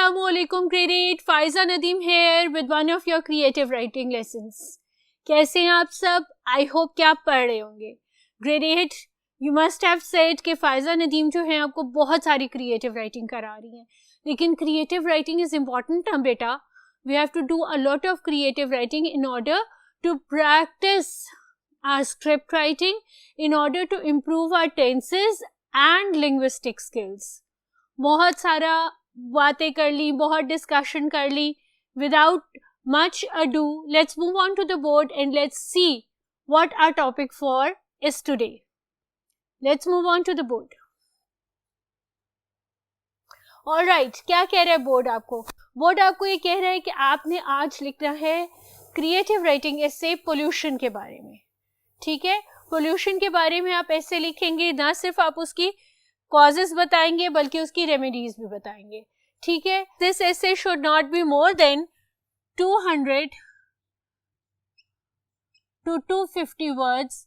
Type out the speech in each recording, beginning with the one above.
Assalamualaikum grade 8 Faiza Nadeem here with one of your creative writing lessons. कैसे हैं आप सब? I hope कि आप पढ़ रहे होंगे. Grade 8 you must have said कि फ़ाइज़ा नदीम जो है आपको बहुत सारी creative writing करा रही हैं, लेकिन creative writing is important ना बेटा. We have to do a lot of creative writing in order to practice our script writing, in order to improve our tenses and linguistic skills. बहुत सारा बातें कर ली, बहुत डिस्कशन कर ली. Without much ado, let's move on to the board and let's see what our topic for is today. Let's move on to the board. Alright, क्या कह रहा है बोर्ड आपको? बोर्ड आपको ये कह रहा है कि आपने आज लिखना है क्रिएटिव राइटिंग ऐसे पोल्यूशन के बारे में. ठीक है, पोल्यूशन के बारे में आप ऐसे लिखेंगे, ना सिर्फ आप उसकी कॉजेस बताएंगे बल्कि उसकी रेमेडीज भी बताएंगे. ठीक है, this essay should not be more than 200 to 250 words.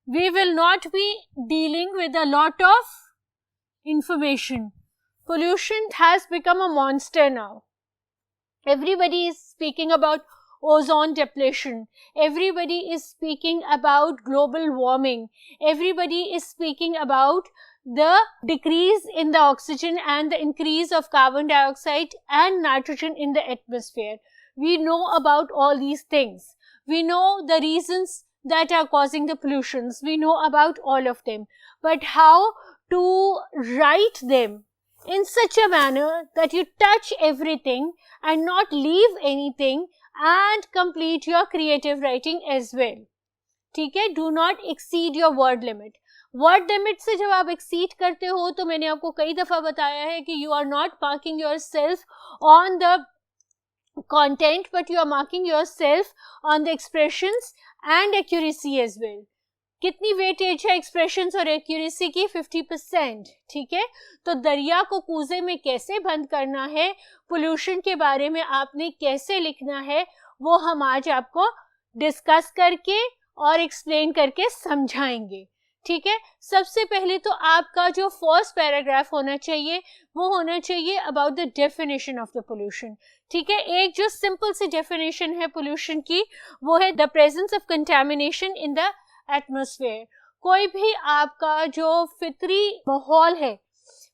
We will not be dealing with a lot of information. Pollution has become a monster now. Everybody is speaking about ozone depletion. Everybody is speaking about global warming. Everybody is speaking about the decrease in the oxygen and the increase of carbon dioxide and nitrogen in the atmosphere. We know about all these things. We know the reasons that are causing the pollutions. We know about all of them. But how to write them in such a manner that you touch everything and not leave anything and complete your creative writing as well. ठीक है, do not exceed your word limit. Word limit से जब आप exceed करते हो तो मैंने आपको कई दफ़ा बताया है कि you are not marking yourself on the content but you are marking yourself on the expressions and accuracy as well. कितनी वेटेज है एक्सप्रेशंस और एक्यूरेसी की? 50%. ठीक है, तो दरिया को कूजे में कैसे बंद करना है, पोल्यूशन के बारे में आपने कैसे लिखना है, वो हम आज आपको डिस्कस करके और एक्सप्लेन करके समझाएंगे. ठीक है, सबसे पहले तो आपका जो फर्स्ट पैराग्राफ होना चाहिए वो होना चाहिए about the definition of the pollution. ठीक है, एक जो सिंपल सी डेफिनेशन है पोल्यूशन की वो है the presence of contamination in the atmosphere. कोई भी आपका जो फितरी माहौल है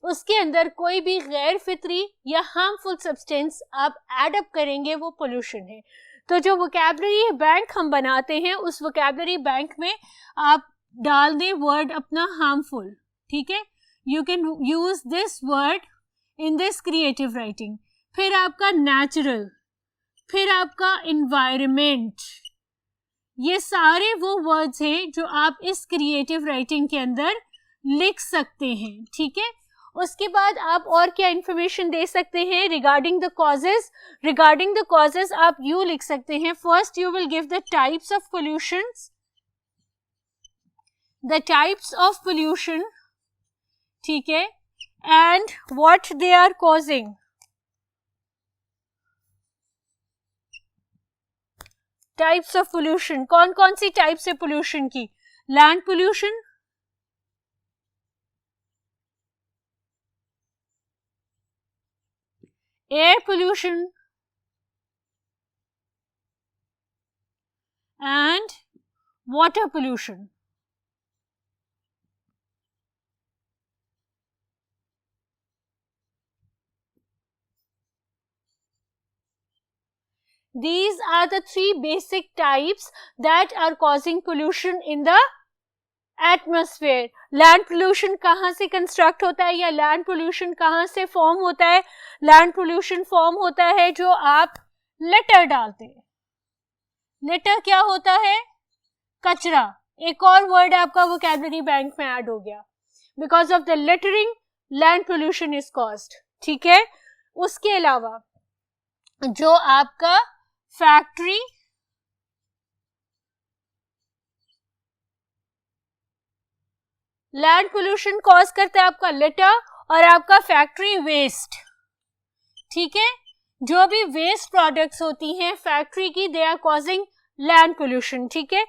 उसके अंदर कोई भी गैर फितरी या हार्मफुल सब्सटेंस आप ऐड अप करेंगे वो पोल्यूशन है. तो जो वोकैबुलरी बैंक हम बनाते हैं उस वोकैबुलरी बैंक में आप डाल दें वर्ड अपना हार्मफुल. ठीक है, you can use this word in this creative writing. फिर आपका नेचुरल, फिर आपका इन्वायरमेंट, ये सारे वो वर्ड्स हैं जो आप इस क्रिएटिव राइटिंग के अंदर लिख सकते हैं. ठीक है, उसके बाद आप और क्या इंफॉर्मेशन दे सकते हैं regarding the causes. Regarding the causes आप यू लिख सकते हैं. First you will give the types of pollutions, the types of pollution. ठीक है, and what they are causing. Types of pollution, कौन कौन सी टाइप्स है पोल्यूशन की? Land pollution, air pollution and water pollution. These are the three basic types that are causing pollution in the atmosphere. Land pollution कहाँ से construct होता है या land pollution कहाँ से form होता है? Land pollution form होता है जो आप litter डालते हैं. Litter क्या होता है? कचरा. एक और word आपका vocabulary bank में add हो गया. Because of the littering, land pollution is caused. ठीक है, उसके अलावा जो आपका फैक्ट्री, लैंड पोल्यूशन कॉज करता है आपका लिटर और आपका फैक्ट्री वेस्ट. ठीक है, जो भी वेस्ट प्रोडक्ट्स होती हैं फैक्ट्री की they are causing land pollution. ठीक है,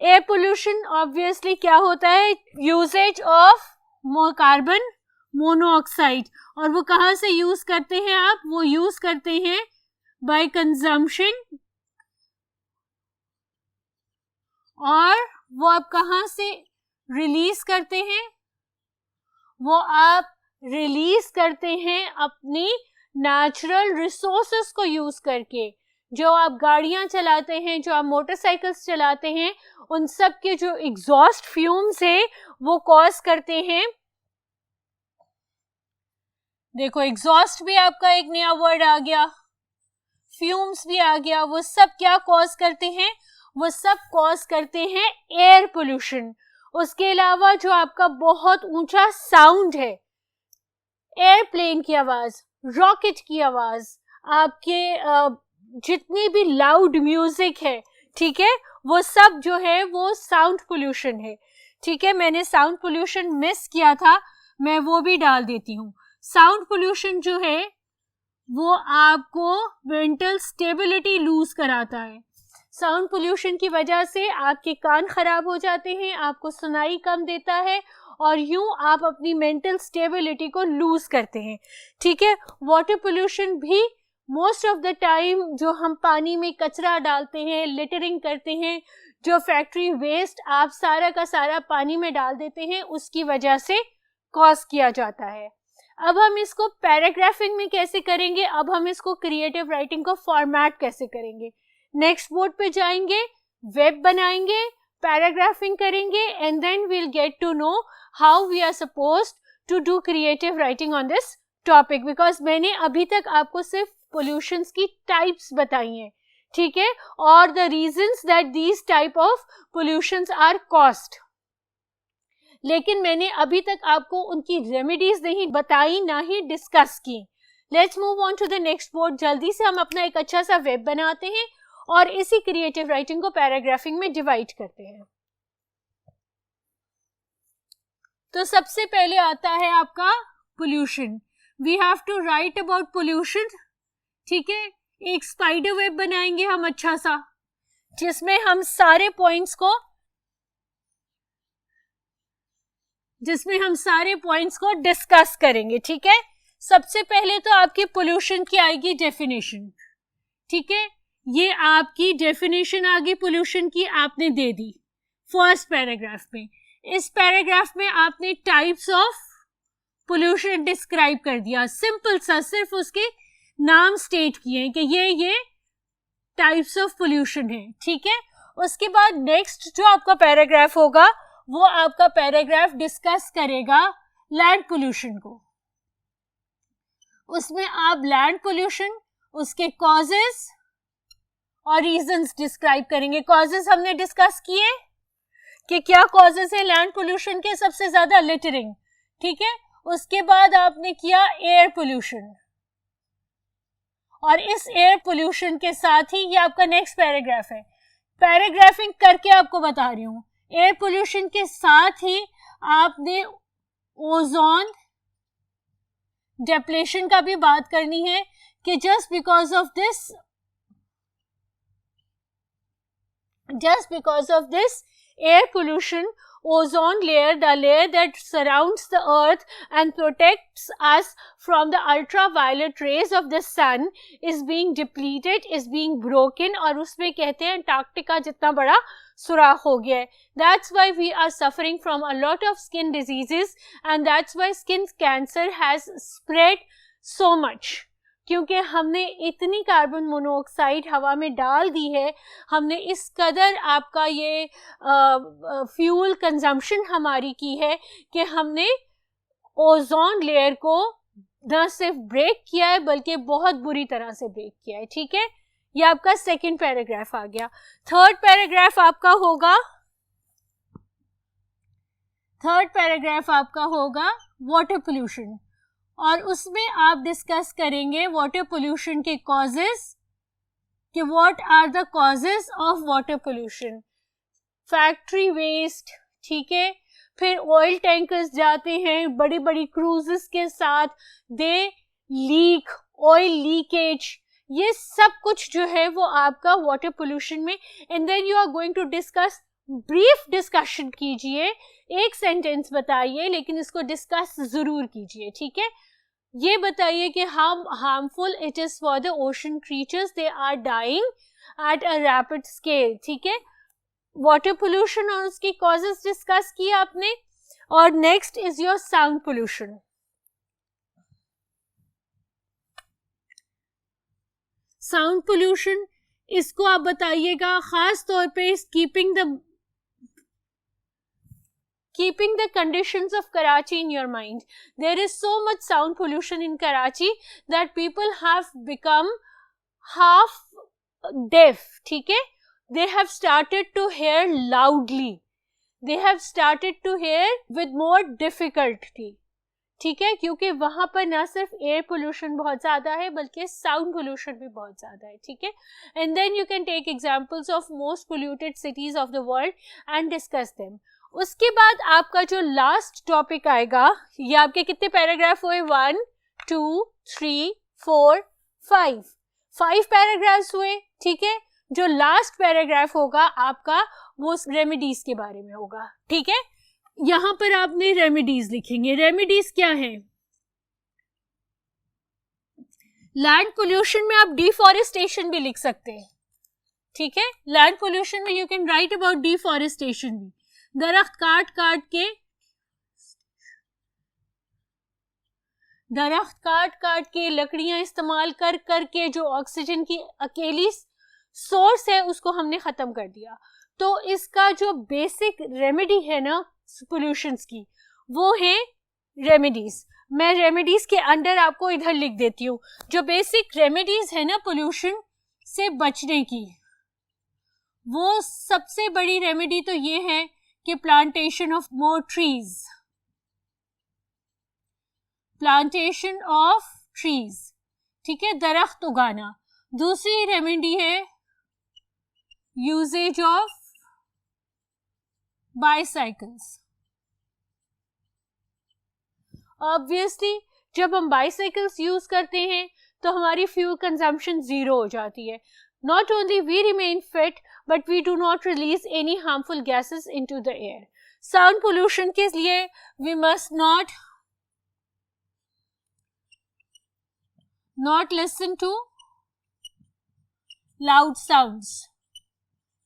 एयर पोल्यूशन ऑब्वियसली क्या होता है? Uses of carbon monoxide. और वो कहाँ से यूज करते हैं आप? वो यूज करते हैं बाय कंजम्पशन, और वो आप कहाँ से रिलीज करते हैं? वो आप रिलीज करते हैं अपनी नेचुरल रिसोर्सेस को यूज करके। जो आप गाड़ियां चलाते हैं, जो आप मोटरसाइकिल्स चलाते हैं, उन सब के जो एग्जॉस्ट फ्यूम्स है वो कॉज करते हैं, देखो एग्जॉस्ट भी आपका एक नया वर्ड आ गया, फ्यूम्स भी आ गया, वो सब क्या कॉज करते हैं? वो सब कॉज करते हैं एयर पोल्यूशन। उसके अलावा जो आपका बहुत ऊंचा साउंड है, एयरप्लेन की आवाज, रॉकेट की आवाज, आपके जितनी भी लाउड म्यूजिक है, ठीक है, वो सब जो है वो साउंड पोल्यूशन है। ठीक है, मैंने साउंड पोल्यूशन मिस किया था, मैं वो भी डाल देती हूँ। साउंड पोल्यूशन जो है वो आपको मेंटल स्टेबिलिटी लूज कराता है। साउंड पोल्यूशन की वजह से आपके कान खराब हो जाते हैं, आपको सुनाई कम देता है, और यूं आप अपनी मेंटल स्टेबिलिटी को लूज करते हैं। ठीक है, वाटर पोल्यूशन भी मोस्ट ऑफ द टाइम जो हम पानी में कचरा डालते हैं, लिटरिंग करते हैं, जो फैक्ट्री वेस्ट आप सारा का सारा पानी में डाल देते हैं, उसकी वजह से कॉज किया जाता है। अब हम इसको पैराग्राफिंग में कैसे करेंगे? अब हम इसको क्रिएटिव राइटिंग को फॉर्मेट कैसे करेंगे? नेक्स्ट बोर्ड पे जाएंगे, वेब बनाएंगे, पैराग्राफिंग करेंगे, and then we'll get to know how we are supposed to do creative writing on this topic. Because मैंने अभी तक आपको सिर्फ पोल्यूशंस की टाइप्स बताई हैं, ठीक है, और the reasons that these type of pollutions are caused, लेकिन मैंने अभी तक आपको उनकी रेमेडीज नहीं बताई, ना ही डिस्कस की। Let's move on to the next board. जल्दी से हम अपना एक अच्छा सा वेब बनाते हैं और इसी क्रिएटिव राइटिंग को पैराग्राफिंग में डिवाइड करते हैं। तो सबसे पहले आता है आपका pollution. We have to write about pollution. ठीक है, एक स्पाइडर वेब बनाएंगे हम अच्छा सा, जिसमें हम सारे पॉइंट्स को डिस्कस करेंगे। ठीक है, सबसे पहले तो आपकी पोल्यूशन की आएगी डेफिनेशन। ठीक है, ये आपकी डेफिनेशन आ गई पोल्यूशन की, आपने दे दी फर्स्ट पैराग्राफ में। इस पैराग्राफ में आपने टाइप्स ऑफ पोल्यूशन डिस्क्राइब कर दिया, सिंपल सा, सिर्फ उसके नाम स्टेट किए कि ये टाइप्स ऑफ पोल्यूशन है। ठीक है, उसके बाद नेक्स्ट जो आपका पैराग्राफ होगा वो आपका पैराग्राफ डिस्कस करेगा लैंड पोल्यूशन को। उसमें आप लैंड पोल्यूशन, उसके कॉजेस और रीजंस डिस्क्राइब करेंगे। कॉजेस हमने डिस्कस किए कि क्या कॉजेस है लैंड पोल्यूशन के, सबसे ज्यादा लिटरिंग। ठीक है, उसके बाद आपने किया एयर पोल्यूशन, और इस एयर पोल्यूशन के साथ ही ये आपका नेक्स्ट पैराग्राफ है। पैराग्राफिंग करके आपको बता रही हूं, एयर पोल्यूशन के साथ ही आपने ओजोन डिप्लेशन का भी बात करनी है कि just because of this air pollution, ozone layer, the layer that surrounds the earth and protects us from the ultraviolet rays of the sun, is being depleted, is being broken, और उसमें कहते हैं अंटार्कटिका जितना बड़ा सुराख हो गया है। That's why we are suffering from a lot of skin diseases, and that's why skin cancer has spread so much, क्योंकि हमने इतनी कार्बन मोनोऑक्साइड हवा में डाल दी है, हमने इस कदर आपका ये फ्यूल कंजम्पशन हमारी की है कि हमने ओजोन लेयर को न सिर्फ ब्रेक किया है बल्कि बहुत बुरी तरह से ब्रेक किया है। ठीक है, ये आपका सेकंड पैराग्राफ आ गया। थर्ड पैराग्राफ आपका होगा वाटर पोल्यूशन, और उसमें आप डिस्कस करेंगे वाटर पोल्यूशन के कॉजेस, कि what are the causes of water pollution. Factory waste, ठीक है, फिर ऑयल टैंकर्स जाते हैं बड़ी बड़ी क्रूजेस के साथ, दे लीक, ऑयल लीकेज, ये सब कुछ जो है वो आपका वाटर पोल्यूशन में। And then you are going to discuss brief discussion कीजिए, एक सेंटेंस बताइए, लेकिन इसको डिस्कस जरूर कीजिए, ठीक है। ये बताइए कि how harmful it is for the ocean creatures, they are dying at a rapid scale, ठीक है। वाटर पोल्यूशन और उसकी कॉजेस डिस्कस किए आपने। और next is your sound pollution. Sound pollution, इसको आप बताइएगा खास तौर पे keeping the conditions of Karachi in your mind. There is so much sound pollution in Karachi that people have become half deaf, ठीक है। They have started to hear loudly. They have started to hear with more difficulty, ठीक है, क्योंकि वहां पर ना सिर्फ air pollution बहुत ज्यादा है बल्कि साउंड पोल्यूशन भी बहुत ज्यादा है, ठीक है। And then you can take examples of most polluted cities of the world and discuss them. उसके बाद आपका जो लास्ट टॉपिक आएगा, ये आपके कितने पैराग्राफ हुए, 1 2 3 4 5 पैराग्राफ्स हुए, ठीक है। जो लास्ट पैराग्राफ होगा आपका वो रेमेडीज के बारे में होगा, ठीक है। यहां पर आपने रेमेडीज लिखेंगे। रेमेडीज क्या है? लैंड पोल्यूशन में आप डिफॉरेस्टेशन भी लिख सकते हैं, ठीक है। लैंड पोल्यूशन में you can write about deforestation भी। दरख्त काट काट के लकड़ियां इस्तेमाल कर करके जो ऑक्सीजन की अकेली सोर्स है उसको हमने खत्म कर दिया। तो इसका जो बेसिक रेमेडी है ना पोल्यूशंस की, वो है रेमेडीज। मैं रेमेडीज के अंडर आपको इधर लिख देती हूँ। जो बेसिक रेमेडीज है ना पोल्यूशन से बचने की, वो सबसे बड़ी रेमेडी तो ये है कि plantation of more trees, plantation of trees, ठीक है, दरख्त उगाना। दूसरी रेमेडी है यूजेज ऑफ बाइसाइकिल्स। ऑब्वियसली जब हम बाइसाइकिल्स यूज करते हैं तो हमारी फ्यूल कंजम्पशन जीरो हो जाती है। Not only we remain fit, but we do not release any harmful gases into the air. Sound pollution के लिए we must not listen to loud sounds,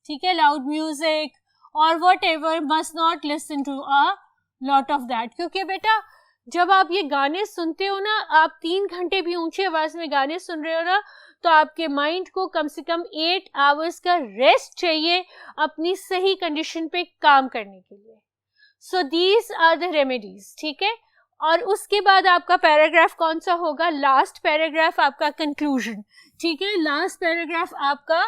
ठीक है, loud music or whatever, must not listen to a lot of that. क्योंकि बेटा जब आप ये गाने सुनते हो ना, आप 3 घंटे भी ऊंची आवाज में गाने सुन रहे हो ना, तो आपके माइंड को कम से कम 8 आवर्स का रेस्ट चाहिए अपनी सही कंडीशन पे काम करने के लिए। So these are the remedies, ठीक है। और उसके बाद आपका पैराग्राफ कौन सा होगा? लास्ट पैराग्राफ आपका कंक्लूजन, ठीक है। लास्ट पैराग्राफ आपका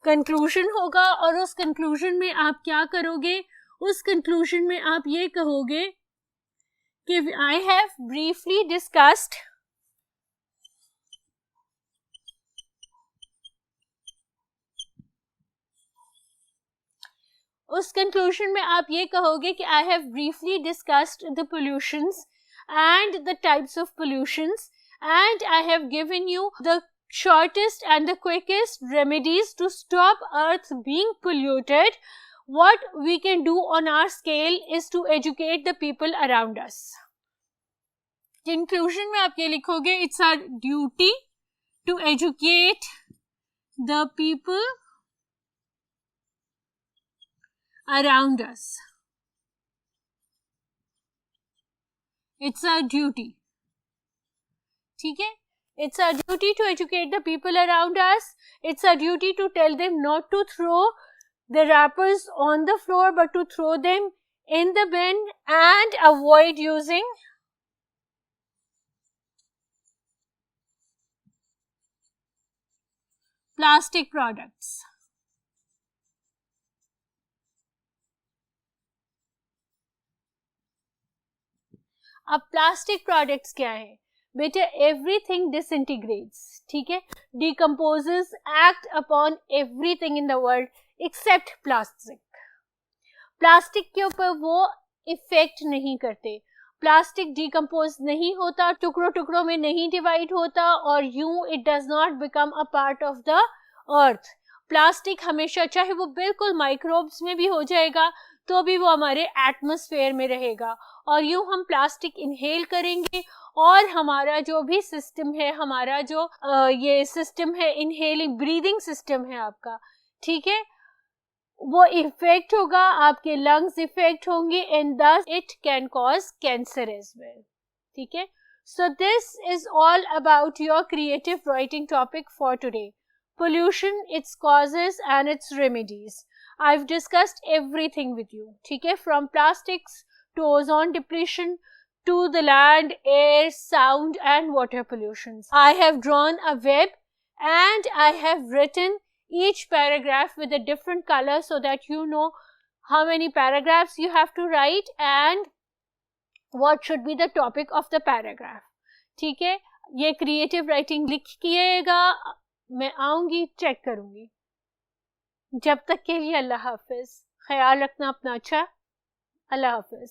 कंक्लूजन होगा और उस कंक्लूजन में आप क्या करोगे? उस कंक्लूजन में आप ये कहोगे कि आई हैव ब्रीफली डिस्कस्ड उस कंक्लूजन में आप ये कहोगे कि I have briefly discussed the pollutions and the types of pollutions, and I have given you the shortest and the quickest remedies to stop Earth being polluted. What we can do on our scale is to educate the people around us. Conclusion में आप ये लिखोगे, it's our duty to educate the people around us. It's our duty, ठीक है। It's our duty to educate the people around us. It's our duty to tell them not to throw the wrappers on the floor, but to throw them in the bin and avoid using plastic products. अब plastic products क्या है बेटे? Everything डिसइंटीग्रेट्स, ठीक है, decomposes, act upon everything in the world accept plastic. Plastic के ऊपर वो effect नहीं करते। प्लास्टिक डिकम्पोज नहीं होता, टुकड़ों टुकड़ों में नहीं डिवाइड होता, और यूं it does not become a part of the earth. Plastic हमेशा, चाहे वो बिल्कुल माइक्रोब्स में भी हो जाएगा तो भी वो हमारे एटमॉस्फेयर में रहेगा, और यूं हम प्लास्टिक इनहेल करेंगे और हमारा जो भी सिस्टम है, हमारा जो ये सिस्टम है इनहेलिंग ब्रीदिंग सिस्टम है आपका, ठीक है, वो इफेक्ट होगा, आपके लंग्स इफेक्ट होंगे and thus it can cause cancer as well, ठीक है. So this is all about your creative writing topic for today. Pollution, its causes and its remedies. I've discussed everything with you, ठीक है, from plastics to ozone depletion to the land, air, sound and water pollutions. I have drawn a web and I have written each paragraph with a different color so that you know how many paragraphs you have to write and what should be the topic of the paragraph. ठीक है, ये creative writing लिखिएगा, मैं आऊंगी check करूंगी. जब तक के लिए अल्लाह हाफिज, ख्याल रखना अपना. अच्छा, अल्लाह हाफिज.